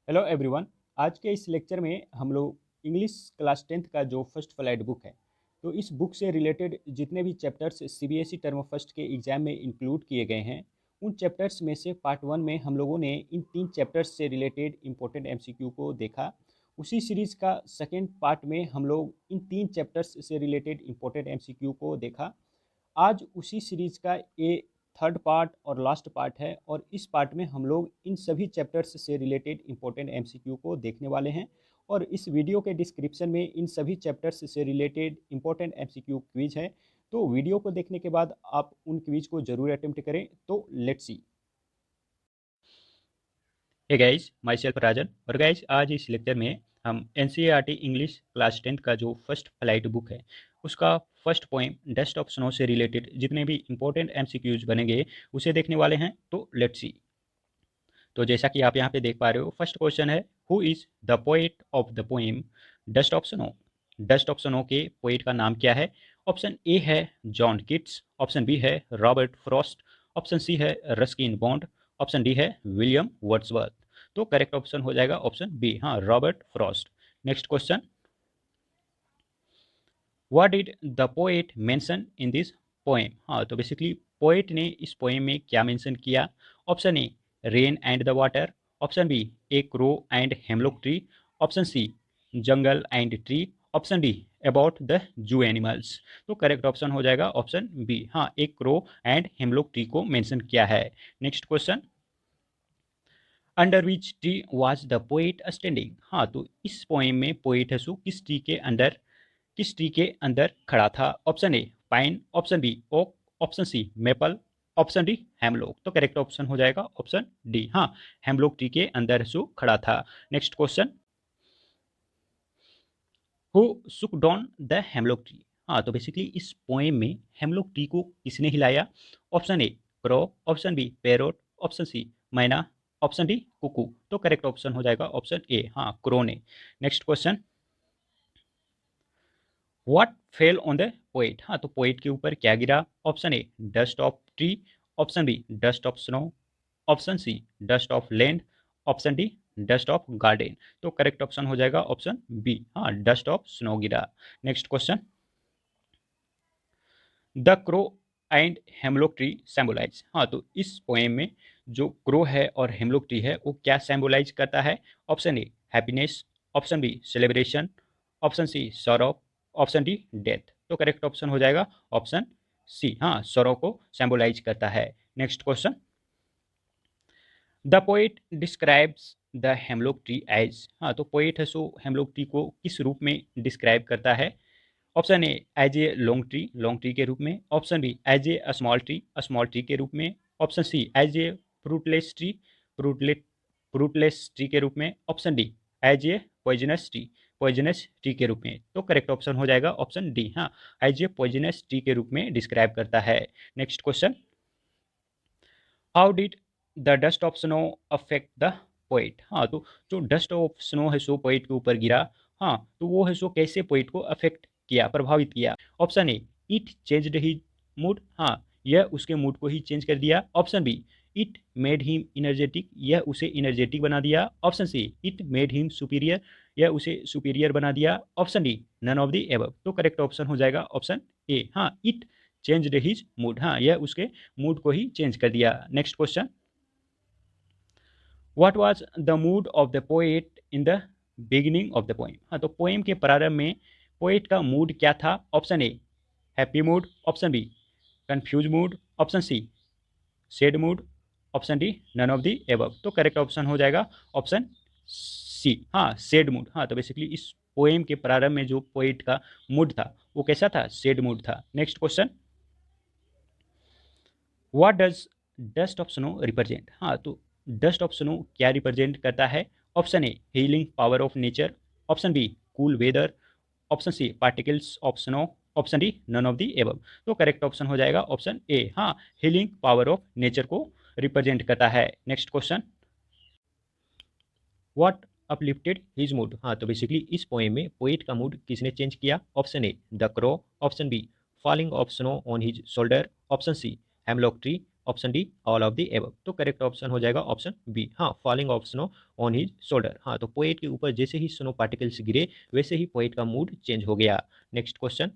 Hello everyone. आज के इस लेक्चर में हम लोग इंग्लिश क्लास 10th का जो फर्स्ट फ्लाइट बुक है, तो इस बुक से रिलेटेड जितने भी चैप्टर्स सीबीएसई टर्म फर्स्ट के एग्ज़ाम में इंक्लूड किए गए हैं, उन चैप्टर्स में से पार्ट वन में हम लोगों ने इन 3 चैप्टर्स से रिलेटेड इंपॉर्टेंट एमसीक्यू को देखा। उसी सीरीज़ का सेकेंड पार्ट में हम लोग इन 3 चैप्टर्स से रिलेटेड इंपॉर्टेंट एमसीक्यू को देखा। आज उसी सीरीज़ का ये थर्ड पार्ट और लास्ट पार्ट है, और इस पार्ट में हम लोग इन सभी चैप्टर्स से रिलेटेड इंपॉर्टेंट एमसीक्यू को देखने वाले हैं। और इस वीडियो के डिस्क्रिप्शन में इन सभी चैप्टर्स से रिलेटेड इंपॉर्टेंट एमसीक्यू क्विज है, तो वीडियो को देखने के बाद आप उन क्विज को ज़रूर अटेम्प्ट करें। तो let's see. Hey guys, myself Rajan. और गाइस, आज इस लेक्चर में हम एनसीईआरटी इंग्लिश क्लास 10th का जो फर्स्ट फ्लाइट बुक है उसका first poem dust of snow से रिलेटेड जितने भी इंपॉर्टेंट एमसीक्यूज बनेंगे उसे देखने वाले हैं। तो लेट्स सी। तो जैसा कि आप यहाँ पे देख पा रहे हो, फर्स्ट क्वेश्चन है, who is the poet of the poem dust of snow. Dust of snow के पोएट का नाम क्या है? ऑप्शन ए है जॉन किट्स, ऑप्शन बी है रॉबर्ट फ्रॉस्ट, ऑप्शन सी है रस्किन बॉन्ड, ऑप्शन डी है विलियम वर्ड्सवर्थ। तो करेक्ट ऑप्शन हो जाएगा ऑप्शन बी, हाँ, Robert Frost. Next question, what did the poet mention in this poem. हाँ, तो बेसिकली पोएट ने इस पोएम में क्या मेंशन किया? Option A rain and the water, option B a crow and hemlock tree, option C jungle and tree, option D about the zoo animals. तो correct option हो जाएगा ऑप्शन बी, हाँ, a crow and hemlock tree को mention किया है। Next question, under which tree was the poet standing. हाँ, तो इस पोएम में पोएट है सो किस ट्री के अंदर खड़ा था? Option A pine, option B oak, option C maple, option D hemlock. तो करेक्ट ऑप्शन हो जाएगा ऑप्शन डी, हाँ, हेमलॉक ट्री के अंदर सो खड़ा था। Next question, who shook down the hemlock tree. हाँ, तो बेसिकली इस पोएम में हेमलॉक ट्री को किसने हिलाया? Option A crow, option B parrot, option C myna, option D Kuku. तो करेक्ट ऑप्शन हो जाएगा ऑप्शन ए, हाँ, क्रो ने। Next question, what fell on the poet. हाँ, तो पोएट के ऊपर क्या गिरा? Option A dust of tree, option B dust of snow, option C dust of land, option D dust of garden. तो correct option हो जाएगा ऑप्शन बी, हाँ, डस्ट ऑफ स्नो गिरा। Next question, the crow and hemlock tree symbolize. हाँ, तो इस poem में जो क्रो है और हेमलॉक ट्री है वो क्या सिंबलाइज करता है? Option A happiness, option B celebration, option C sorrow, option D death. तो करेक्ट ऑप्शन हो जाएगा ऑप्शन सी, हाँ, सॉरो को सिंबलाइज करता है। Next question, the poet describes the hemlock tree as. हाँ, तो पोएट है सो हेमलॉक ट्री को किस रूप में डिस्क्राइब करता है? Option A as a long tree के रूप में, option B as a small tree के रूप में, option C as a fruitless tree fruitlet fruitless tree के रूप में, option D as a poisonous tree के रूप में। तो करेक्ट ऑप्शन हो जाएगा ऑप्शन डी, हाँ, एज ए पॉइजनस ट्री के रूप में डिस्क्राइब करता है। Next question, how did the dust of snow affect the poet. हाँ, तो जो डस्ट ऑफ स्नो है सो पोइट के ऊपर गिरा, हाँ, तो वो है सो कैसे पोइट को अफेक्ट किया, प्रभावित किया? Option A it changed his mood. हाँ, यह उसके मूड को ही चेंज कर दिया। Option B it made him energetic, यह उसे इनर्जेटिक बना दिया। Option C it made him superior, यह उसे सुपीरियर बना दिया। Option D none of the above. तो करेक्ट ऑप्शन हो जाएगा ऑप्शन ए, हाँ, इट चेंज्ड हिज मूड। हाँ, यह उसके मूड को ही चेंज कर दिया। Next question, what was the mood of the poet in the beginning of the poem. हाँ, तो पोएम के प्रारंभ में पोएट का मूड क्या था? Option A happy mood, option B confuse mood, option C sad mood, option D none of the above. तो correct option हो जाएगा ऑप्शन सी, हाँ, सैड मूड। हाँ, तो बेसिकली इस पोएम के प्रारंभ में जो पोएट का मूड था वो कैसा था? सैड मूड था। Next question, what does dust of snow represent. हाँ, तो डस्ट ऑफ स्नो क्या रिप्रेजेंट करता है? Option A healing power of nature, option B cool weather, option C particles of snow, option D none of the above. तो correct option हो जाएगा option A, हाँ, healing power of nature को represent करता है। Next question, what uplifted his mood. हाँ, तो basically इस पोएम में पोएट का मूड किसने चेंज किया? Option A the crow, option B falling of snow on his shoulder, option C hemlock tree, option D all of the above. तो correct option हो जाएगा ऑप्शन बी, हाँ, falling of snow on his shoulder. हाँ, तो poet के ऊपर जैसे ही snow particles गिरे वैसे ही पोएट का मूड चेंज हो गया। Next question,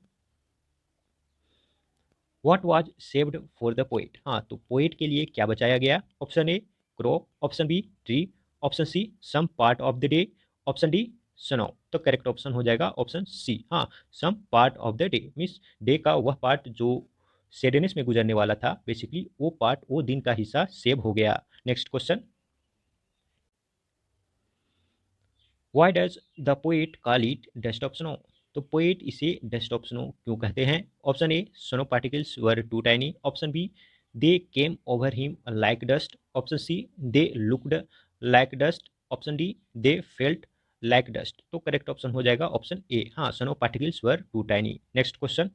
what was saved for the poet. हाँ, तो पोएट के लिए क्या बचाया गया? Option A crop, option B tree, option C some part of the day, option D snow. तो करेक्ट ऑप्शन हो जाएगा ऑप्शन सी, हाँ, some part of the day means day का वह पार्ट जो सेडेनेस में गुजरने वाला था, बेसिकली वो पार्ट, वो दिन का हिस्सा सेव हो गया। Next question, why does the poet call it dust of snow. तो पोएट इसे डस्ट ऑफ स्नो क्यों कहते हैं? Option A snow particles were too tiny, option B they came over him like dust, option C they looked like dust, option D they felt like dust. तो correct option हो जाएगा option A, हाँ, snow particles were too tiny. Next question,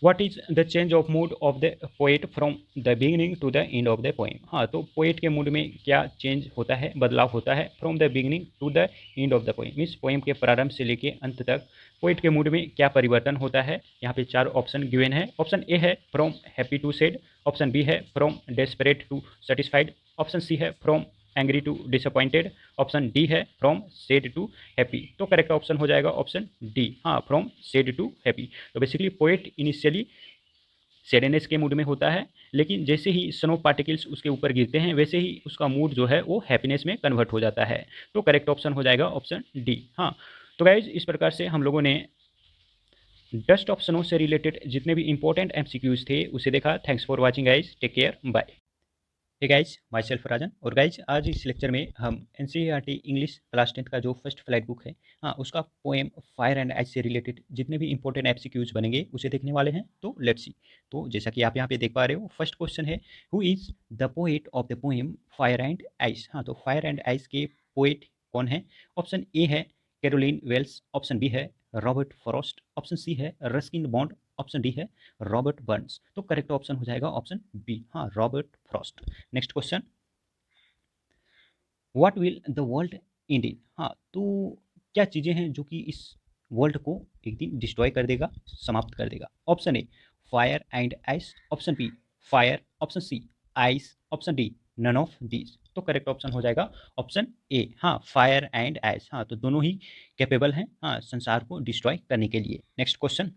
what is the change of mood of the poet from the beginning to the end of the poem. हाँ, तो poet के mood में क्या change होता है, बदलाव होता है from the beginning to the end of the poem, इस पोएम के प्रारंभ से लेके अंत तक पोएट के मूड में क्या परिवर्तन होता है। यहाँ पे 4 ऑप्शन गिवन है। ऑप्शन ए है from happy to sad, option B है from desperate to satisfied, option C है from angry to disappointed, option D है फ्रॉम सैड टू हैप्पी। तो करेक्ट ऑप्शन हो जाएगा ऑप्शन डी, हाँ, फ्रॉम सैड टू हैप्पी। तो basically poet initially sadness के mood में होता है, लेकिन जैसे ही स्नो पार्टिकल्स उसके ऊपर गिरते हैं वैसे ही उसका मूड जो है वो हैप्पीनेस में कन्वर्ट हो जाता है। तो करेक्ट ऑप्शन हो जाएगा ऑप्शन डी, हाँ। तो गाइज इस प्रकार से हम लोगों ने डस्ट ऑफ स्नो से रिलेटेड जितने भी इंपॉर्टेंट एमसीक्यूज थे उसे देखा। Thanks for watching guys, take care, bye. Hey guys, myself Rajan. और गाइज आज इस लेक्चर में हम एनसीईआरटी इंग्लिश क्लास 10 का जो फर्स्ट फ्लाइट बुक है, हाँ, उसका पोएम फायर एंड आइस से रिलेटेड जितने भी इंपॉर्टेंट एमसीक्यूज बनेंगे उसे देखने वाले हैं। तो लेट्स सी। तो जैसा कि आप यहाँ पे देख पा रहे हो, फर्स्ट क्वेश्चन है who is the poet of the poem fire and ice. हाँ, तो फायर एंड आइस के पोएट कौन है? ऑप्शन ए है कैरोलिन वेल्स, ऑप्शन बी है रॉबर्ट फ्रॉस्ट, ऑप्शन सी है रस्किन बॉन्ड, ऑप्शन डी है रॉबर्ट बर्न्स। तो करेक्ट ऑप्शन हो जाएगा ऑप्शन बी, हाँ, Robert Frost. Next question, what will the world and in. हाँ, तो क्या चीज़ें हैं जो कि इस वर्ल्ड को एक दिन डिस्ट्रॉय कर देगा, समाप्त कर देगा। Option A fire and ice, option B fire, option C ice, option D none of these. तो करेक्ट ऑप्शन हो जाएगा ऑप्शन ए, हाँ, फायर एंड आइस। हाँ, तो दोनों ही कैपेबल हैं, हाँ, संसार को डिस्ट्रॉय करने के लिए। Next question,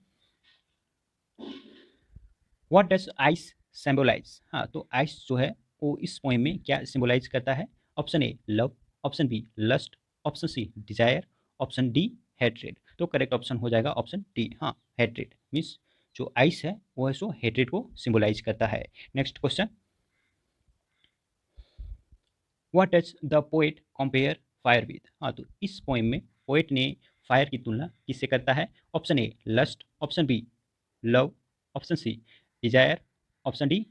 what does ice symbolize. हाँ, तो आइस जो है वो इस पोएम में क्या सिंबलाइज करता है? Option A love, option B lust, option C desire, option D hatred. तो करेक्ट ऑप्शन हो जाएगा ऑप्शन डी, हाँ, हेट्रेड मीन्स जो आइस है वो है सो हेट्रेड को सिंबलाइज करता है। Next question, what does the poet compare fire with. हाँ, तो इस पोएम में पोएट ने फायर की तुलना किससे करता है? Option A lust, option B love, option C desire, option D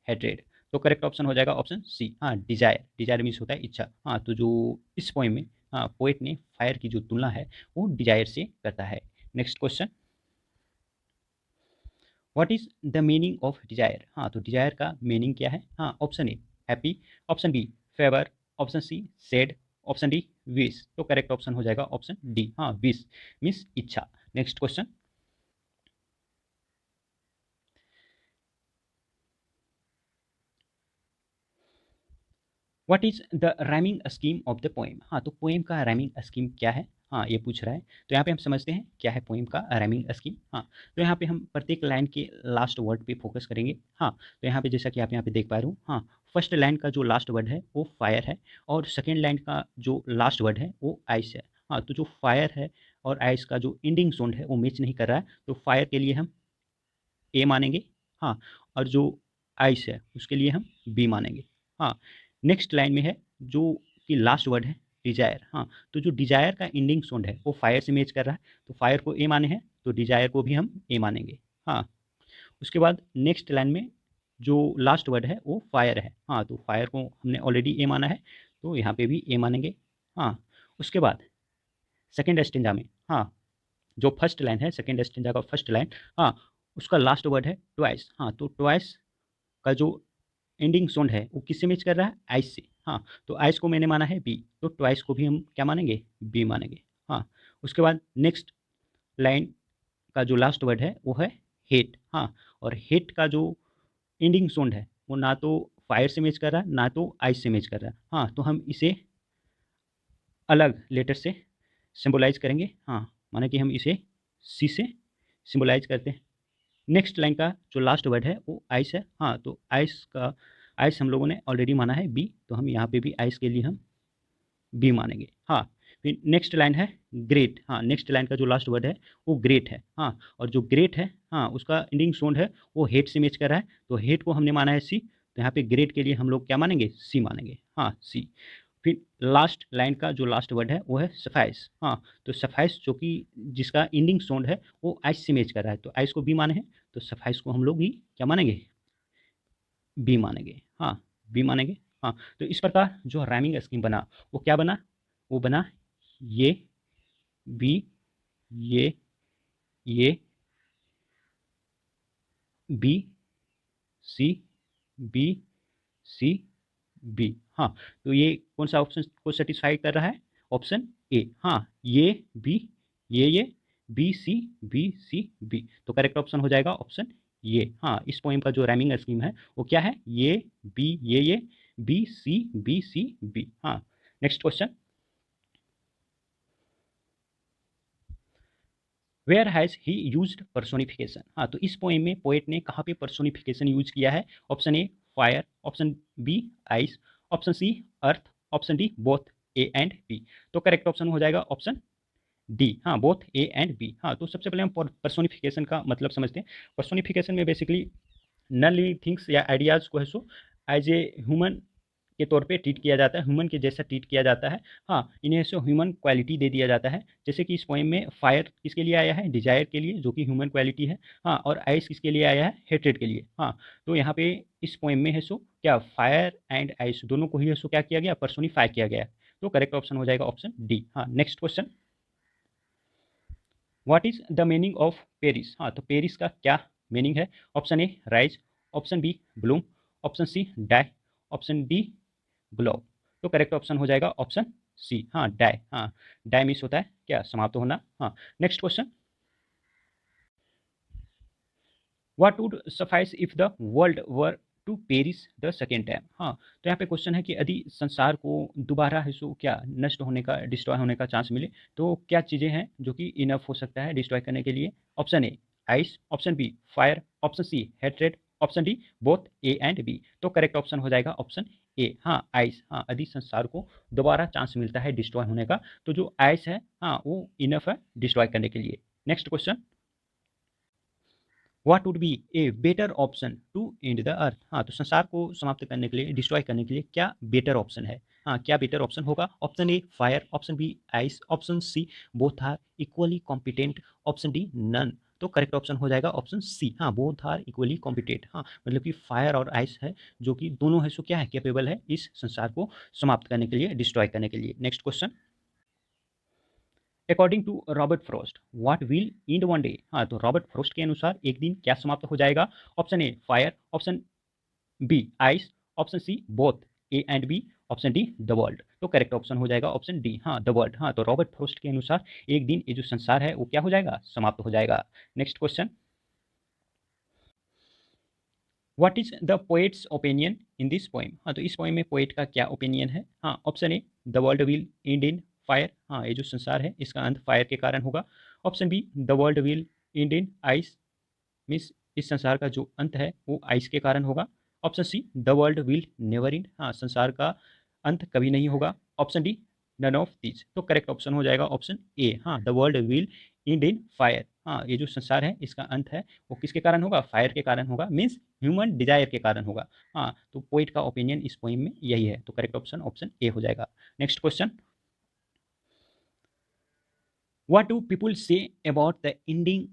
hatred. तो करेक्ट ऑप्शन हो जाएगा ऑप्शन सी, हाँ, डिजायर। डिजायर मीन्स होता है इच्छा। हाँ, तो जो इस पोएम में, हाँ, पोएट ने फायर की जो तुलना है वो डिजायर से करता है। Next question, what is the meaning of desire. हाँ, तो डिजायर का मीनिंग क्या है? हाँ, option A happy, option B favour, option C sad, option D wish. तो करेक्ट ऑप्शन हो जाएगा ऑप्शन डी, हाँ, विश मीन्स इच्छा। Next question, what is the rhyming scheme of the poem. हाँ, तो पोएम का राइमिंग स्कीम क्या है? हाँ, ये पूछ रहा है। तो यहाँ पे हम समझते हैं क्या है पोएम का राइमिंग स्कीम। हाँ, तो यहाँ पे हम प्रत्येक लाइन के लास्ट वर्ड पे फोकस करेंगे। हाँ, तो यहाँ पे जैसा कि आप यहाँ पे देख पा रहे हो, हाँ, फर्स्ट लाइन का जो लास्ट वर्ड है वो फायर है और सेकेंड लाइन का जो लास्ट वर्ड है वो आइस है। हाँ, तो जो फायर है और आइस का जो एंडिंग साउंड है वो मैच नहीं कर रहा है, तो फायर के लिए हम ए मानेंगे, हाँ, और जो आइस है उसके लिए हम बी मानेंगे। हाँ, नेक्स्ट लाइन में है जो कि लास्ट वर्ड है डिजायर। हाँ, तो जो डिजायर का एंडिंग साउंड है वो फायर से मैच कर रहा है, तो फायर को ए माने हैं, तो डिजायर को भी हम ए मानेंगे। हाँ, उसके बाद नेक्स्ट लाइन में जो लास्ट वर्ड है वो फायर है। हाँ, तो फायर को हमने ऑलरेडी ए माना है, तो यहाँ पे भी ए मानेंगे। हाँ, उसके बाद सेकेंड स्टेंजा में, हाँ, जो फर्स्ट लाइन है सेकेंड स्टेंजा का फर्स्ट लाइन, हाँ, उसका लास्ट वर्ड है ट्वाइस। हाँ, तो ट्वाइस का जो एंडिंग साउंड है वो किससे मैच कर रहा है? आइस से। हाँ, तो आइस को मैंने माना है बी, तो ट्वाइस को भी हम क्या मानेंगे? बी मानेंगे। हाँ, उसके बाद नेक्स्ट लाइन का जो लास्ट वर्ड है वो है हेट। हाँ, और हेट का जो एंडिंग साउंड है वो ना तो फायर से मैच कर रहा है ना तो आइस से मैच कर रहा है। हाँ, तो हम इसे अलग लेटर से सिंबलाइज करेंगे। हाँ, माना कि हम इसे सी से सिंबलाइज करते हैं। नेक्स्ट लाइन का जो लास्ट वर्ड है वो आइस है। हाँ, तो आइस हम लोगों ने ऑलरेडी माना है बी, तो हम यहाँ पे भी आइस के लिए हम बी मानेंगे। हाँ, फिर नेक्स्ट लाइन है ग्रेट। हाँ, नेक्स्ट लाइन का जो लास्ट वर्ड है वो ग्रेट है। हाँ, और जो ग्रेट है हाँ उसका एंडिंग साउंड है वो हेट से मैच कर रहा है, तो हेट को हमने माना है सी, तो यहाँ पे ग्रेट के लिए हम लोग क्या मानेंगे, सी मानेंगे। हाँ, सी। फिर लास्ट लाइन का जो लास्ट वर्ड है वो है सफाइस। हाँ, तो सफाइस जो कि जिसका एंडिंग साउंड है वो आइस से मैच कर रहा है, तो आइस को बी माने हैं, तो सफाइस को हम लोग भी क्या मानेंगे, बी मानेंगे। हाँ, बी मानेंगे। हाँ, तो इस प्रकार जो राइमिंग स्कीम बना वो क्या बना, वो बना ये बी, ये ये B C, B C B. हाँ, तो ये कौन सा ऑप्शन को सेटिस्फाई कर रहा है, ऑप्शन ए। हाँ, ये बी, ये बी सी बी, तो करेक्ट ऑप्शन हो जाएगा ऑप्शन ये। हाँ, इस पोएम का जो राइमिंग स्कीम है वो क्या है, ये बी, ये बी सी बी। हाँ, next question, where has he used personification. हाँ, तो इस पोएम में पोएट ने कहाँ पे पर्सोनिफिकेशन यूज किया है, option A fire, option B ice, option C earth, option D both A and B. तो करेक्ट ऑप्शन हो जाएगा ऑप्शन डी। हाँ, बोथ ए एंड बी। हाँ, तो सबसे पहले हम पर्सोनिफिकेशन का मतलब समझते हैं। पर्सोनिफिकेशन में बेसिकली नॉन लिविंग थिंग्स या आइडियाज़ को है सो एज ए ह्यूमन के तौर पे ट्रीट किया जाता है, ह्यूमन के जैसा ट्रीट किया जाता है। हाँ, इन्हें सो ह्यूमन क्वालिटी दे दिया जाता है, जैसे कि इस पोएम में फायर किसके लिए आया है, डिजायर के लिए, जो कि ह्यूमन क्वालिटी है। हाँ, और आइस किसके लिए आया है, हेट्रेड के लिए। हाँ, तो यहाँ पे इस पोएम में है सो क्या फायर एंड आइस दोनों को ही है सो क्या किया गया, पर्सोनिफाई किया गया। तो करेक्ट ऑप्शन हो जाएगा ऑप्शन डी। हाँ, next question, what is the meaning of perish. हाँ, तो पेरिस का क्या मीनिंग है, option A rise, option B bloom, option C die, option D globe. तो करेक्ट ऑप्शन हो जाएगा ऑप्शन सी। हाँ, डाई। हाँ, डाई मिस होता है क्या, समाप्त होना। हाँ, next question, what would suffice if the world were to perish the second time. हाँ, तो यहाँ पे क्वेश्चन है कि यदि संसार को दोबारा है सो क्या नष्ट होने का, डिस्ट्रॉय होने का चांस मिले, तो क्या चीज़ें हैं जो कि इनफ हो सकता है डिस्ट्रॉय करने के लिए, option A ice, option B fire, option C hatred, option D both A and B. तो करेक्ट ऑप्शन हो जाएगा ऑप्शन ए। हाँ, आइस। हाँ, यदि संसार को दोबारा चांस मिलता है डिस्ट्रॉय होने का, तो जो आइस है हाँ वो इनफ है डिस्ट्रॉय करने के लिए। Next question, what would be a better option to end the earth. हाँ, तो संसार को समाप्त करने के लिए, डिस्ट्रॉय करने के लिए क्या बेटर ऑप्शन है। हाँ, क्या बेटर ऑप्शन होगा, option A fire, option B ice, option C both are equally competent, option D none. तो करेक्ट ऑप्शन हो जाएगा ऑप्शन सी। हाँ, बोथ आर इक्वली कॉम्पिटेंट। हाँ, मतलब कि फायर और आइस है जो कि दोनों है सो क्या है, कैपेबल है इस संसार को समाप्त करने के लिए, डिस्ट्रॉय करने के लिए। Next question, according to Robert Frost what will end one day. हाँ, तो रॉबर्ट फ्रॉस्ट के अनुसार एक दिन क्या समाप्त हो जाएगा, option A fire, option B ice, option C both A and B, option D the world. तो करेक्ट ऑप्शन हो जाएगा ऑप्शन डी। हाँ, द वर्ल्ड। हाँ, तो रॉबर्ट फ्रॉस्ट के अनुसार एक दिन ये जो संसार है वो क्या हो जाएगा, समाप्त हो जाएगा। Next question, what is the poets opinion in this poem. हाँ, तो इस पोएम में पोएट का क्या ओपिनियन है। हाँ, option A the world will end in fire. हाँ, ये जो संसार है इसका अंत फायर के कारण होगा। Option B the world will end in ice, means इस संसार का जो अंत है वो आइस के कारण होगा। Option C the world will never end. हाँ, संसार का अंत कभी नहीं होगा। Option D none of these. तो करेक्ट ऑप्शन हो जाएगा ऑप्शन ए। हाँ, the world will end in fire. हाँ, ये जो संसार है इसका अंत है वो किसके कारण होगा, फायर के कारण होगा, मीन्स ह्यूमन डिजायर के कारण होगा। हाँ, तो पोइट का ओपिनियन इस पोइम में यही है, तो करेक्ट ऑप्शन ऑप्शन ए हो जाएगा। Next question, what do people say about the ending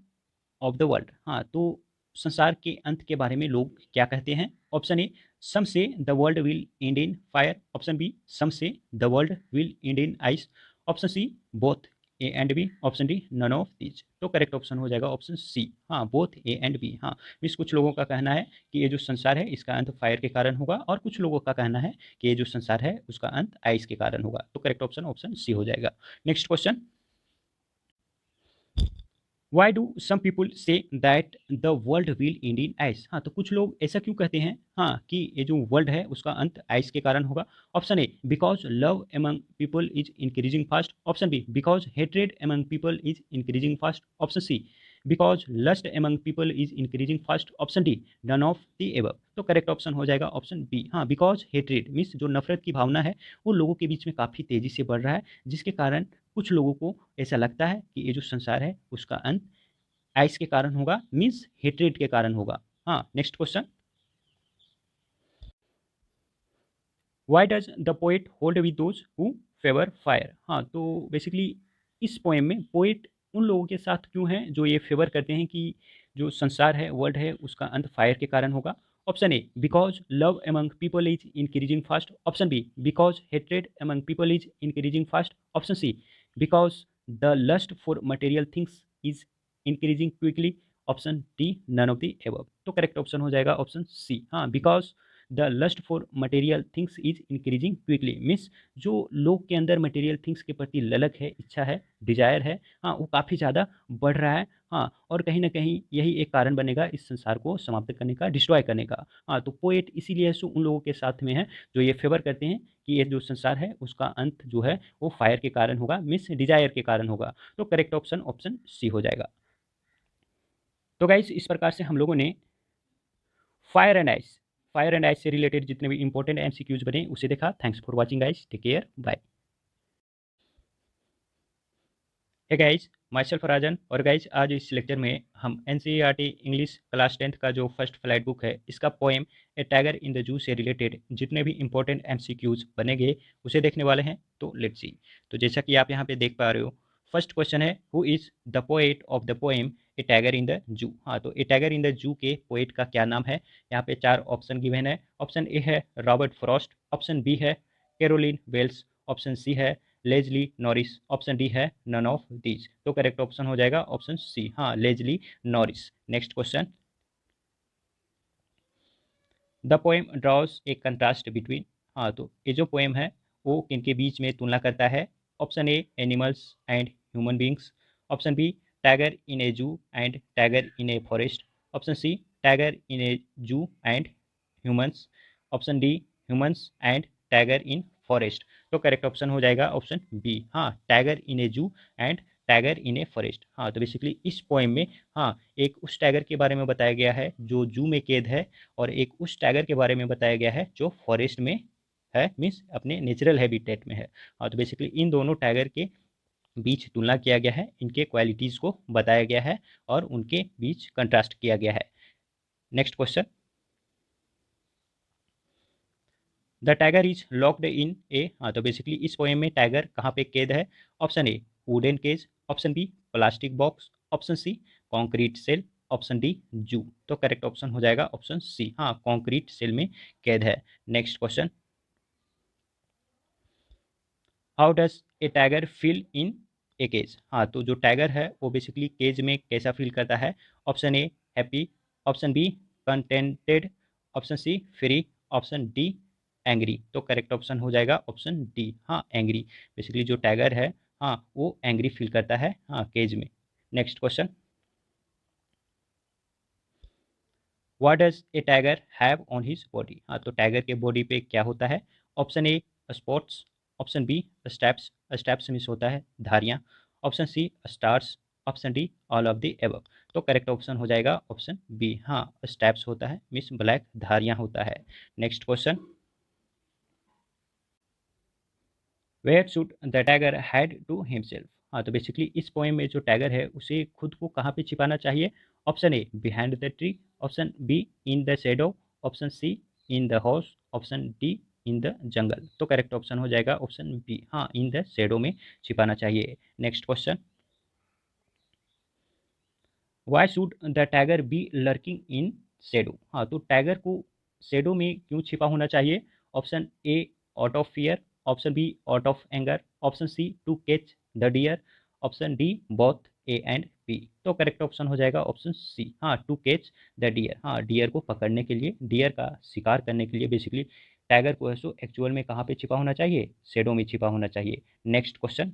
of the world. हाँ, तो संसार के अंत के बारे में लोग क्या कहते हैं, option A some say the world will end in fire, option B some say the world will end in ice, option C both A and B, option D none of these. तो correct option हो जाएगा option C. हाँ, both A and B. हाँ, means कुछ लोगों का कहना है कि ये जो संसार है इसका अंत फायर के कारण होगा, और कुछ लोगों का कहना है कि ये जो संसार है उसका अंत आइस के कारण होगा। तो करेक्ट ऑप्शन ऑप्शन सी हो जाएगा। Next question, why do some people say that the world will end in ice? हाँ, तो कुछ लोग ऐसा क्यों कहते हैं, हाँ, कि ये जो वर्ल्ड है उसका अंत आइस के कारण होगा? Option A, because love among people is increasing fast. Option B, because hatred among people is increasing fast. Option C, because lust among people is increasing fast. Option D, none of the above. तो correct option हो जाएगा option B, हाँ, because hatred means जो नफरत की भावना है वो लोगों के बीच में काफ़ी तेज़ी से बढ़ रहा है, जिसके कारण कुछ लोगों को ऐसा लगता है कि ये जो संसार है उसका अंत आइस के कारण होगा, मीन्स हेट्रेड के कारण होगा। हाँ, next question, why does the poet hold with those who favour fire? हाँ, तो बेसिकली इस पोएम में पोएट उन लोगों के साथ क्यों हैं जो ये फेवर करते हैं कि जो संसार है, वर्ल्ड है, उसका अंत फायर के कारण होगा? Option A, because love among people is increasing fast. Option B, because hatred among people is increasing fast. Option C, because the lust for material things is increasing quickly. Option D, none of the above. तो correct option हो जाएगा option C, हाँ, because the lust for material things is increasing quickly, means जो लोग के अंदर material things के प्रति ललक है, इच्छा है, डिजायर है, हाँ, वो काफ़ी ज़्यादा बढ़ रहा है। हाँ, और कहीं ना कहीं यही एक कारण बनेगा इस संसार को समाप्त करने का, डिस्ट्रॉय करने का। हाँ, तो पोएट इसीलिए उन लोगों के साथ में है जो ये फेवर करते हैं कि ये जो संसार है उसका अंत जो है वो फायर के कारण होगा, मीन्स डिजायर के कारण होगा। तो करेक्ट ऑप्शन ऑप्शन सी हो जाएगा। तो गाइस, इस प्रकार से हम लोगों ने फायर एंड आइस से रिलेटेड जितने भी इंपॉर्टेंट एमसीक्यूज बने उसे देखा। Thanks for watching guys, take care, bye. Hey guys, myself Rajan, और गाइस आज इस लेक्चर में हम एनसीईआरटी इंग्लिश क्लास 10th का जो फर्स्ट फ्लाइट बुक है इसका poem A tiger in the zoo से रिलेटेड जितने भी इंपॉर्टेंट एमसीक्यूज बनेंगे उसे देखने वाले हैं। तो लेट्स सी। तो जैसा कि आप यहाँ पे देख पा रहे हो, फर्स्ट क्वेश्चन है, who is the poet of the poem A tiger in the zoo? हाँ, तो ए टाइगर इन द जू के पोएट का क्या नाम है? यहाँ पे 4 ऑप्शन गिवन है। ऑप्शन ए है रॉबर्ट फ्रॉस्ट, ऑप्शन बी है कैरोलिन वेल्स, ऑप्शन सी है लेजली नॉरिस, ऑप्शन डी है नन ऑफ दीज। तो करेक्ट ऑप्शन हो जाएगा ऑप्शन सी, हाँ, Leslie Norris. Next question, the poem draws a contrast between? हाँ, तो ये जो पोएम है वो किनके बीच में तुलना करता है? Option A, animals and human beings. Option B, tiger in a zoo and tiger in a forest. Option C, tiger in a zoo and humans. Option D, humans and tiger in forest. तो correct option हो जाएगा option B, हाँ, tiger in a zoo and tiger in a forest. हाँ, तो basically इस poem में, हाँ, एक उस टाइगर के बारे में बताया गया है जो जू में कैद है, और एक उस टाइगर के बारे में बताया गया है जो फॉरेस्ट में है, मीन्स अपने नेचुरल हैबिटेट में है। हाँ, तो बेसिकली इन दोनों टाइगर के बीच तुलना किया गया है, इनके क्वालिटीज़ को बताया गया है और उनके बीच कंट्रास्ट किया गया है। Next question, the tiger is locked in a? हाँ, तो बेसिकली इस पोएम में टाइगर कहाँ पे कैद है? Option A, wooden cage. Option B, plastic box. Option C, concrete cell. Option D, zoo. तो करेक्ट ऑप्शन हो जाएगा ऑप्शन सी, हाँ, कॉन्क्रीट सेल में कैद है। Next question, how does a tiger feel in a cage? हाँ, तो जो टाइगर है वो बेसिकली केज में कैसा फील करता है? Option A, happy. Option B, contented. Option C, free. Option D, angry. तो करेक्ट ऑप्शन हो जाएगा ऑप्शन डी, हाँ, एंग्री। बेसिकली जो टाइगर है, हाँ, वो एंग्री फील करता है, हाँ, केज में। Next question, what does a tiger have on his body? हाँ, तो टाइगर के बॉडी पे क्या होता है? Option A, spots. Option B, stripes. Stripes means होता है धारियाँ। Option C, stars. Option D, all of the above. तो करेक्ट ऑप्शन हो जाएगा ऑप्शन बी, हाँ, स्टैप्स होता है, मीन्स ब्लैक धारियाँ होता है। Next question, where should the tiger hide to himself? हाँ, तो बेसिकली इस पोएम में जो टाइगर है उसे खुद को कहाँ पे छिपाना चाहिए? Option A, behind the tree. Option B, in the shadow. Option C, in the house. Option D, in the jungle. तो करेक्ट ऑप्शन हो जाएगा ऑप्शन बी, हाँ, इन द शेडो में छिपाना चाहिए। Next question, why should the tiger be lurking in shadow? हाँ, तो tiger को शेडो में क्यों छिपा होना चाहिए? Option A, out of fear. Option B, out of anger. Option C, to catch the deer. Option D, both A and B. तो correct option हो जाएगा ऑप्शन सी, हाँ, टू कैच द डियर। हाँ, डियर को पकड़ने के लिए, dear का शिकार करने के लिए बेसिकली टाइगर को है सो एक्चुअल में कहाँ पे छिपा होना चाहिए? शेडो में छिपा होना चाहिए। Next question,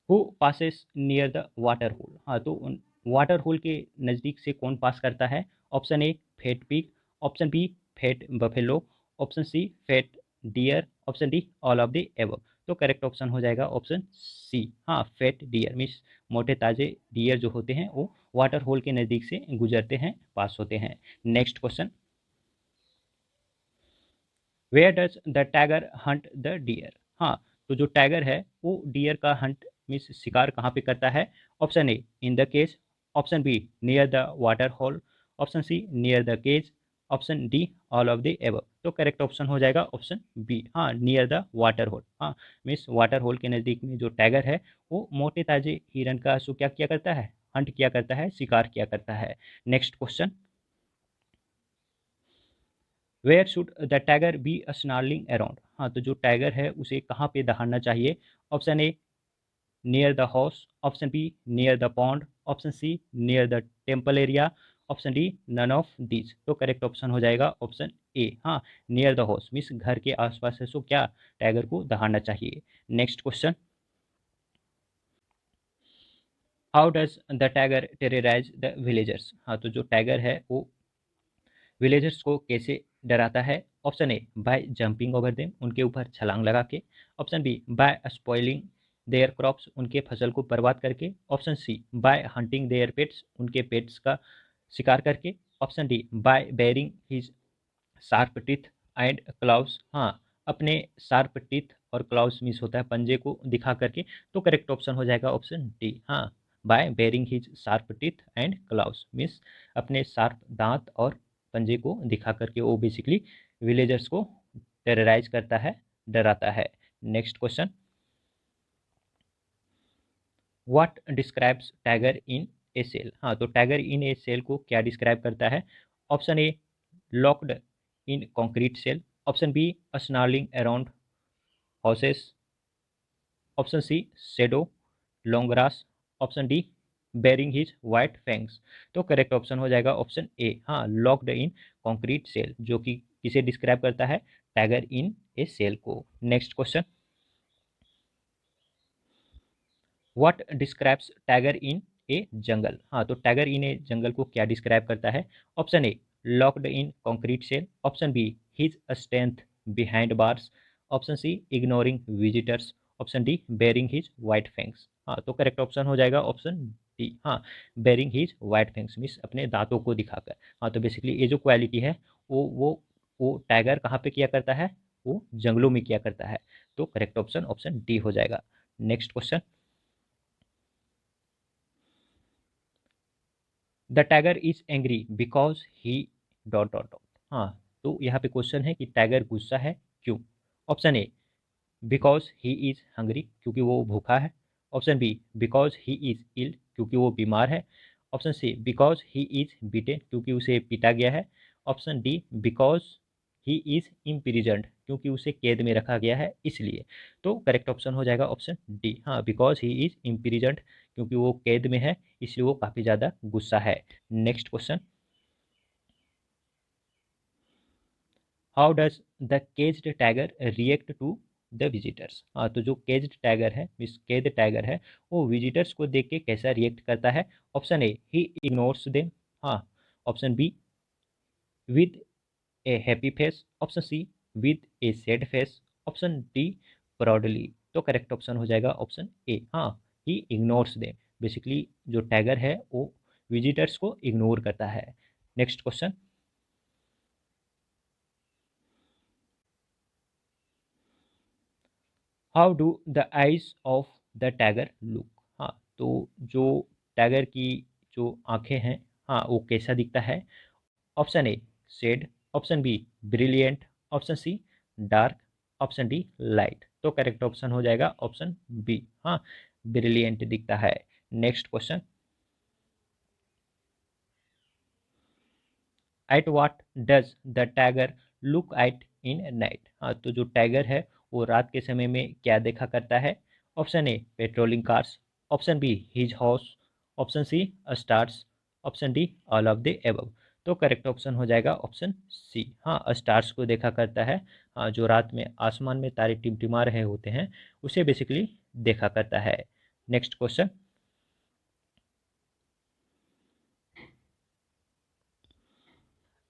who passes near the water hole. हाँ, तो उन वाटर होल के नज़दीक से कौन पास करता है? Option A fat pig, option B fat buffalo, option C fat deer, option D all of the above. तो करेक्ट ऑप्शन हो जाएगा ऑप्शन सी। हाँ, फैट डियर मीन्स मोटे ताजे डियर जो होते हैं वो वाटर होल के नज़दीक से गुजरते हैं, पास होते हैं। Next question, where does the tiger hunt the deer. हाँ, तो जो टाइगर है वो डियर का हंट मीन्स शिकार कहाँ पे करता है? Option A in the cage, option B near the water hole, option C near the cage, option D all of the above. तो करेक्ट ऑप्शन हो जाएगा ऑप्शन बी। हाँ, नियर द वाटर होल। हाँ, मीन्स वाटर होल के नज़दीक में जो tiger है वो मोटे ताजे हिरन का सो क्या किया करता है? हंट किया करता है, शिकार किया करता है। Next question, where should the tiger be snarling around. हाँ, तो जो टाइगर है उसे कहाँ पे दहाड़ना चाहिए? Option A near the house, option B near the pond, option C near the temple area, option D none of this. तो करेक्ट ऑप्शन हो जाएगा ऑप्शन ए। हाँ, नियर द हाउस मीन्स घर के आसपास है सो क्या टाइगर को दहाड़ना चाहिए। Next question, how does the tiger terrorise the villagers. हाँ, तो जो टाइगर है वो विलेजर्स को कैसे डराता है? Option A by jumping over them, उनके ऊपर छलांग लगा के, option B by spoiling their crops, उनके फसल को बर्बाद करके, option C by hunting their pets, उनके पेट्स का शिकार करके, option D by baring his sharp teeth and claws. हाँ, अपने शार्प टीथ और क्लाउज मीन्स होता है पंजे को दिखा करके। तो करेक्ट ऑप्शन हो जाएगा ऑप्शन डी। हाँ, by baring his sharp teeth and claws means अपने शार्प दांत और पंजे को दिखा करके वो बेसिकली विलेजर्स को टेरराइज करता है, डराता है। Next question, what describes tiger in a cell. हाँ, तो टाइगर इन ए सेल को क्या डिस्क्राइब करता है? Option A locked in concrete cell, option B snarling around houses, option C shadow long grass, option D baring his white fangs. तो correct option हो जाएगा option A. हाँ, locked in concrete cell जो कि किसे describe करता है? Tiger in a cell को। Next question, what describes tiger in a jungle. हाँ, तो टाइगर इन ए जंगल को क्या डिस्क्राइब करता है? Option A locked in concrete cell, option B his strength behind bars, option C ignoring visitors, option D baring his white fangs. हाँ, तो correct option हो जाएगा ऑप्शन डी। हाँ, baring his white fangs means अपने दांतों को दिखाकर। हाँ, तो बेसिकली ये जो क्वालिटी है वो टाइगर कहाँ पे किया करता है? वो जंगलों में किया करता है। तो करेक्ट ऑप्शन ऑप्शन डी हो जाएगा। Next question, the tiger is angry because he dot dot dot. हाँ, तो यहाँ पे क्वेश्चन है कि टाइगर गुस्सा है क्यों? Option A because he is hungry, क्योंकि वो भूखा है, option B because he is ill, क्योंकि वो बीमार है, option C because he is beaten, क्योंकि उसे पीटा गया है, option D because he is imprisoned, क्योंकि उसे कैद में रखा गया है इसलिए। तो करेक्ट ऑप्शन हो जाएगा ऑप्शन डी। हाँ, बिकॉज ही इज इम्प्रिजन्ड, क्योंकि वो कैद में है इसलिए वो काफ़ी ज़्यादा गुस्सा है। Next question, how does the caged tiger react to the visitors. हाँ, तो जो केज्ड टाइगर है मीन्स कैद टाइगर है वो विजिटर्स को देख के कैसा रिएक्ट करता है? Option A he ignores them, हाँ, option B with a happy face, option C with a sad face, option D proudly. तो करेक्ट ऑप्शन हो जाएगा ऑप्शन ए। हाँ, ही इग्नोर्स देम, बेसिकली जो टाइगर है वो विजिटर्स को इग्नोर करता है। Next question, how do the eyes of the tiger look. हाँ, तो जो टाइगर की जो आंखें हैं, हाँ, वो कैसा दिखता है? Option A shade, option B brilliant, option C dark, option D light. तो करेक्ट ऑप्शन हो जाएगा ऑप्शन बी। हाँ, ब्रिलियंट दिखता है। Next question, at what does the tiger look at in night. हाँ, तो जो टाइगर है वो रात के समय में क्या देखा करता है? Option A patrolling cars, option B his house, option C stars, option D all of the above. तो करेक्ट ऑप्शन हो जाएगा ऑप्शन सी। हाँ, स्टार्स को देखा करता है। हाँ, जो रात में आसमान में तारे टिमटिमा रहे होते हैं उसे बेसिकली देखा करता है। Next question,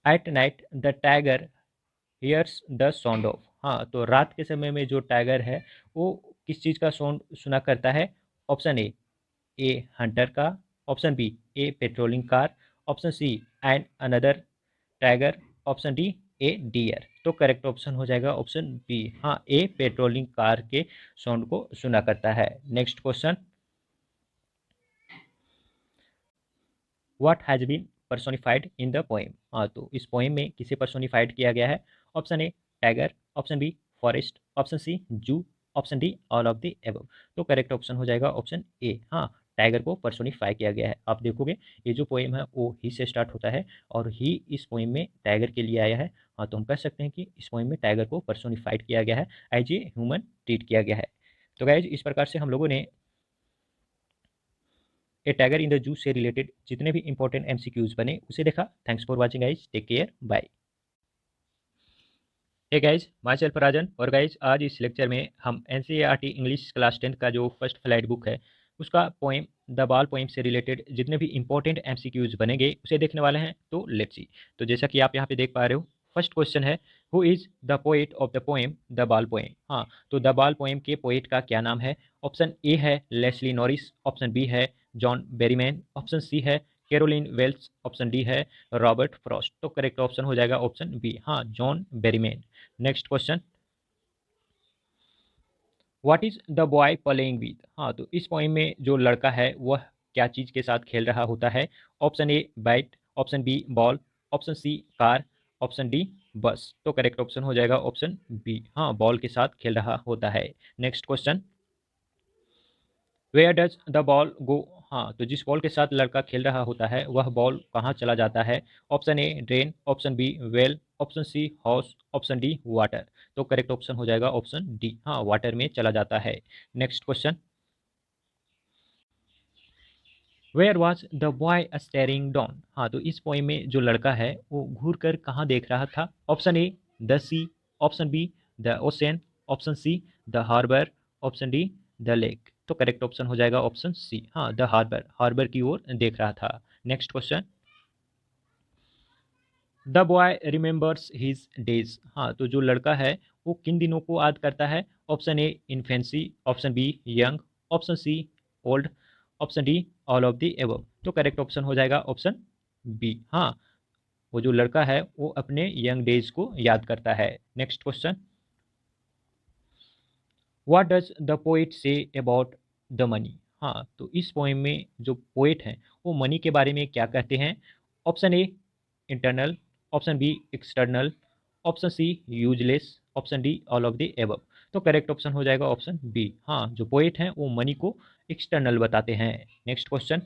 at night the tiger hears the sound of. हाँ, तो रात के समय में जो टाइगर है वो किस चीज़ का साउंड सुना करता है? ऑप्शन ए हंटर का, option B a patrolling car, option C and another tiger, option D a deer. तो करेक्ट ऑप्शन हो जाएगा ऑप्शन बी, हाँ ए पेट्रोलिंग कार के साउंड को सुना करता है। Next question, what has been personified in the poem. हाँ, तो इस पोएम में किसे पर्सोनिफाइड किया गया है? Option A tiger, option B forest, option C zoo, option D all of the above. तो करेक्ट ऑप्शन हो जाएगा ऑप्शन ए, हाँ टाइगर को पर्सोनिफाई किया गया है। आप देखोगे ये जो पोएम है वो ही से स्टार्ट होता है और ही इस पोएम में टाइगर के लिए आया है। हाँ, तो हम कह सकते हैं कि इस पोएम में टाइगर को पर्सोनिफाइड किया गया है, एज ए ह्यूमन ट्रीट किया गया है। तो गाइज इस प्रकार से हम लोगों ने ए टाइगर इन द जू से रिलेटेड जितने भी इंपॉर्टेंट एमसीक्यूज बने उसे देखा। Thanks for watching guys, take care, bye. Hey guys, myself Rajan. और गाइज आज इस लेक्चर में हम एनसीईआरटी इंग्लिश क्लास 10 का जो फर्स्ट फ्लाइट बुक है उसका पोएम द बाल पोएम से रिलेटेड जितने भी इंपॉर्टेंट एमसीक्यूज बनेंगे उसे देखने वाले हैं। तो लेट्स सी। तो जैसा कि आप यहाँ पे देख पा रहे हो, फर्स्ट क्वेश्चन है, who is the poet of the poem the बाल पोएम। हाँ, तो द बाल पोएम के पोएट का क्या नाम है? ऑप्शन ए है लेस्ली नॉरिस, ऑप्शन बी है जॉन बेरीमैन, ऑप्शन सी है कैरोलिन वेल्स, ऑप्शन डी है रॉबर्ट फ्रॉस्ट। तो करेक्ट ऑप्शन हो जाएगा ऑप्शन बी, हाँ John Berryman. Next question, what is the boy playing with. हाँ, तो इस पोएम में जो लड़का है वह क्या चीज़ के साथ खेल रहा होता है? Option A bat, option B ball, option C car, option D bus. तो करेक्ट ऑप्शन हो जाएगा ऑप्शन बी, हाँ बॉल के साथ खेल रहा होता है। Next question, where does the ball go. हाँ, तो जिस बॉल के साथ लड़का खेल रहा होता है वह बॉल कहाँ चला जाता है? Option A drain, option B well, option C house, option D water. तो करेक्ट ऑप्शन हो जाएगा ऑप्शन डी, हाँ वाटर में चला जाता है। Next question, where was the boy staring down. हाँ, तो इस पोएम में जो लड़का है वो घूर कर कहाँ देख रहा था? Option A the sea, option B the ocean, option C the harbour, option D the lake. तो करेक्ट ऑप्शन हो जाएगा ऑप्शन सी, हाँ द हार्बर, हार्बर की ओर देख रहा था। Next question, the boy remembers his days. हाँ, तो जो लड़का है वो किन दिनों को याद करता है? Option A infancy, option B young, option C old, option D all of the above. तो करेक्ट ऑप्शन हो जाएगा ऑप्शन बी, हाँ वो जो लड़का है वो अपने यंग डेज को याद करता है। Next question, what does the poet say about the money. हाँ, तो इस पोएम में जो पोएट हैं वो मनी के बारे में क्या कहते हैं? Option A internal, option B external, option C useless, option D all of the above. तो करेक्ट ऑप्शन हो जाएगा ऑप्शन बी, हाँ जो पोएट हैं वो मनी को एक्सटर्नल बताते हैं। Next question,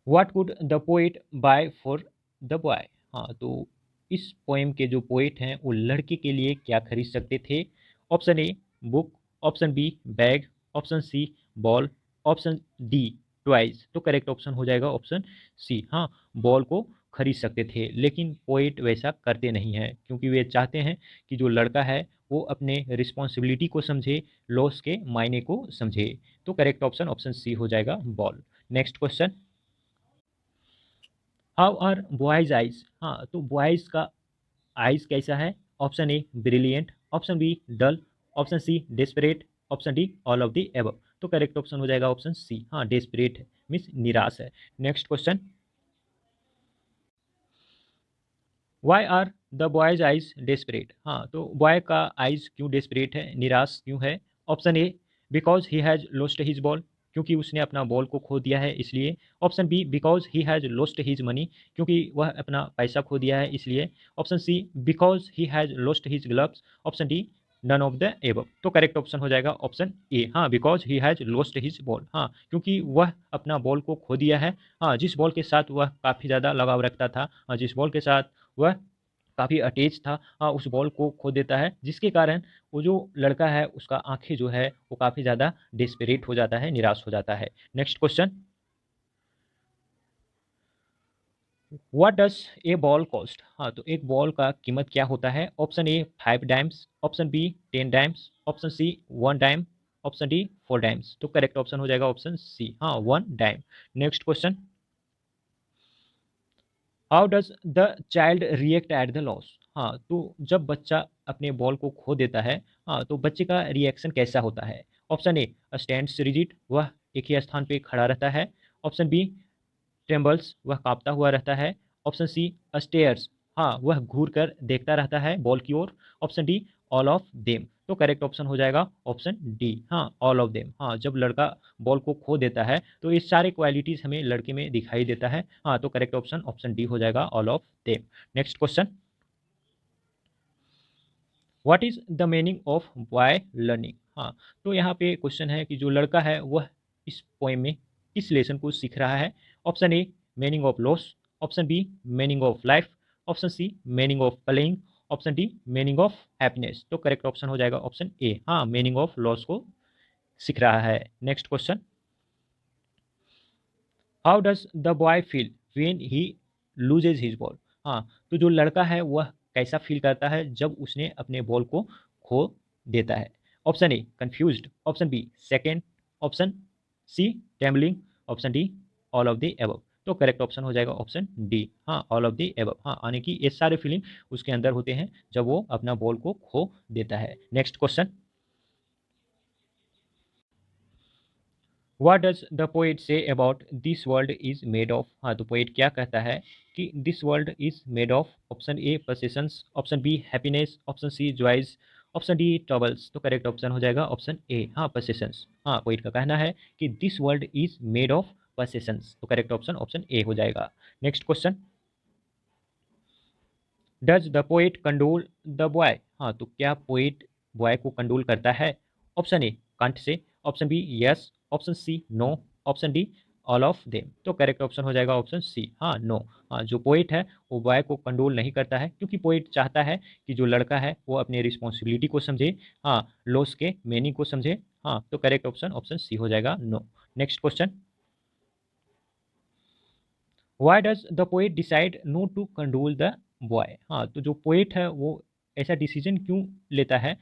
what could the poet buy for the boy. हाँ, तो इस पोएम के जो पोएट हैं वो लड़के के लिए क्या खरीद सकते थे? Option A book, option B bag, option C ball, option D toys. तो करेक्ट ऑप्शन हो जाएगा ऑप्शन सी, हाँ बॉल को खरीद सकते थे, लेकिन पोएट वैसा करते नहीं हैं क्योंकि वे चाहते हैं कि जो लड़का है वो अपने रिस्पॉन्सिबिलिटी को समझे, लॉस के मायने को समझे। तो करेक्ट ऑप्शन ऑप्शन सी हो जाएगा ball. Next question, how are boys eyes. हाँ, तो बॉयज का आइज कैसा है? Option A brilliant, option B dull, option C desperate, option D all of the above. तो करेक्ट ऑप्शन हो जाएगा ऑप्शन सी, हाँ डेस्परेट है, मीन्स निराश है। Next question, why are the boys eyes desperate. हाँ, तो बॉय का आइज क्यों डेस्परेट है, निराश क्यों है? Option A because he has lost his ball, क्योंकि उसने अपना बॉल को खो दिया है इसलिए। Option B because he has lost his money, क्योंकि वह अपना पैसा खो दिया है इसलिए। Option C because he has lost his gloves, option D none of the above. तो करेक्ट ऑप्शन हो जाएगा ऑप्शन ए, हाँ because he has lost his ball, हाँ क्योंकि वह अपना बॉल को खो दिया है। हाँ, जिस बॉल के साथ वह काफ़ी ज़्यादा लगाव रखता था, हाँ जिस बॉल के साथ वह काफ़ी अटैच था, हाँ उस बॉल को खो देता है, जिसके कारण वो जो लड़का है उसका आंखें जो है वो काफ़ी ज़्यादा डेस्परेट हो जाता है, निराश हो जाता है। Next question, what does a ball cost. हाँ, तो एक बॉल का कीमत क्या होता है? Option A 5 dimes, option B 10 dimes, option C 1 dime, option D 4 times. तो करेक्ट ऑप्शन हो जाएगा ऑप्शन सी, हाँ 1 time. Next question, how does the child react at the loss. हाँ, तो जब बच्चा अपने बॉल को खो देता है, हाँ, तो बच्चे का रिएक्शन कैसा होता है। ऑप्शन ए स्टैंड्स रिजिड, वह एक ही स्थान पे खड़ा रहता है। ऑप्शन बी ट्रेम्बल्स, वह कांपता हुआ रहता है। ऑप्शन सी स्टेयर्स, हाँ वह घूर कर देखता रहता है बॉल की ओर। Option D all of them. तो करेक्ट ऑप्शन हो जाएगा ऑप्शन डी, हाँ ऑल ऑफ देम। हाँ, जब लड़का बॉल को खो देता है तो ये सारे क्वालिटीज हमें लड़के में दिखाई देता है। हाँ, तो करेक्ट ऑप्शन ऑप्शन डी हो जाएगा all of them. Next question, what is the meaning of boy learning. हाँ, तो यहाँ पे क्वेश्चन है कि जो लड़का है वह इस पोएम में किस लेसन को सीख रहा है। Option A meaning of loss. Option B meaning of life. Option C meaning of playing. Option D meaning of happiness. तो करेक्ट ऑप्शन हो जाएगा ऑप्शन ए, हाँ मीनिंग ऑफ लॉस को सीख रहा है। Next question, how does the boy feel when he loses his ball. हाँ, तो जो लड़का है वह कैसा फील करता है जब उसने अपने बॉल को खो देता है। Option A confused. Option B second. Option C tumbling. Option D all of the above. तो करेक्ट ऑप्शन हो जाएगा ऑप्शन डी, हाँ ऑल ऑफ द एबव। हाँ, यानी कि ये सारे फीलिंग उसके अंदर होते हैं जब वो अपना बॉल को खो देता है। Next question, what does the poet say about this world is made of. हाँ, तो पोएट क्या कहता है कि this world is made of. Option A possessions. Option B happiness. Option C joys. Option D troubles. तो correct option हो जाएगा option A, हाँ पोसेशंस। हाँ, पोएट का कहना है कि this world is made of possessions. तो करेक्ट ऑप्शन ऑप्शन ए हो जाएगा। Next question, does the poet condole the boy. हाँ, तो क्या पोएट बॉय को कंडोल करता है। ऑप्शन ए कंठ से। Option B yes. Option C no. Option D all of them. तो करेक्ट ऑप्शन हो जाएगा ऑप्शन सी, हाँ नो। हाँ, जो पोएट है वो बॉय को कंडोल नहीं करता है, क्योंकि पोएट चाहता है कि जो लड़का है वो अपनी रिस्पॉन्सिबिलिटी को समझे, हाँ लॉस के मीनिंग को समझे। हाँ, तो करेक्ट ऑप्शन ऑप्शन सी हो जाएगा no. Next question, why does the poet decide not to condole the boy. हाँ, तो जो पोएट है वो ऐसा डिसीजन क्यों लेता है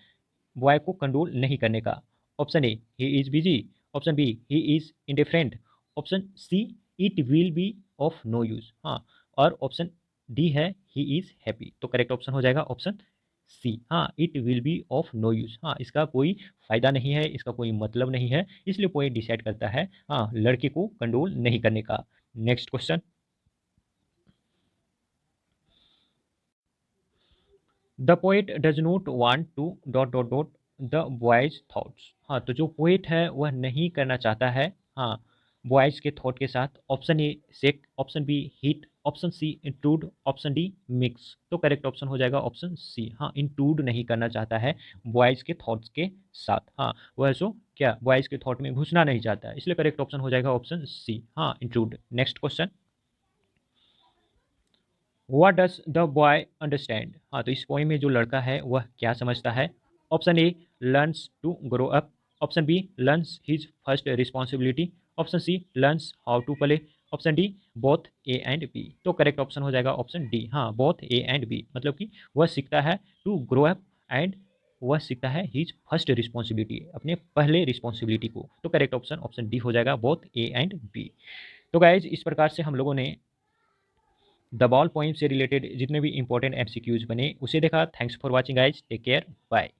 बॉय को कंडोल नहीं करने का। Option A he is busy. Option B he is indifferent. Option C it will be of no use. हाँ, और ऑप्शन डी है ही इज हैप्पी। तो करेक्ट ऑप्शन हो जाएगा ऑप्शन सी, हाँ it will be of no use. हाँ, इसका कोई फायदा नहीं है, इसका कोई मतलब नहीं है, इसलिए पोएट डिसाइड करता है हाँ लड़के को कंडोल नहीं करने का। Next question, the poet does not want to dot dot dot the boys thoughts. हाँ, तो जो पोएट है वह नहीं करना चाहता है हाँ बॉयज के थॉट के साथ। Option A sake. Option B heat. Option C include. Option D mix. तो करेक्ट ऑप्शन हो जाएगा ऑप्शन सी, हाँ इंक्लूड नहीं करना चाहता है बॉयज के थॉट्स के साथ। हाँ, वह सो क्या बॉयज के थॉट में घुसना नहीं चाहता है, इसलिए करेक्ट ऑप्शन हो जाएगा ऑप्शन सी, हाँ include. Next question, what does the boy understand. हाँ, तो इस पोएम में जो लड़का है वह क्या समझता है। Option A learns to grow up. Option B learns his first responsibility. Option C learns how to play. Option D both A and B. तो करेक्ट ऑप्शन हो जाएगा ऑप्शन डी, हाँ बोथ ए एंड बी, मतलब कि वह सीखता है to grow up and वह सीखता है हिज फर्स्ट रिस्पॉन्सिबिलिटी, अपने पहले रिस्पॉन्सिबिलिटी को। तो करेक्ट ऑप्शन ऑप्शन डी हो जाएगा बोथ ए एंड बी। तो गाइज इस प्रकार से हम लोगों ने द बॉल पोएम से रिलेटेड जितने भी इंपॉर्टेंट एमसीक्यूज बने उसे देखा। Thanks for watching guys, take care, bye.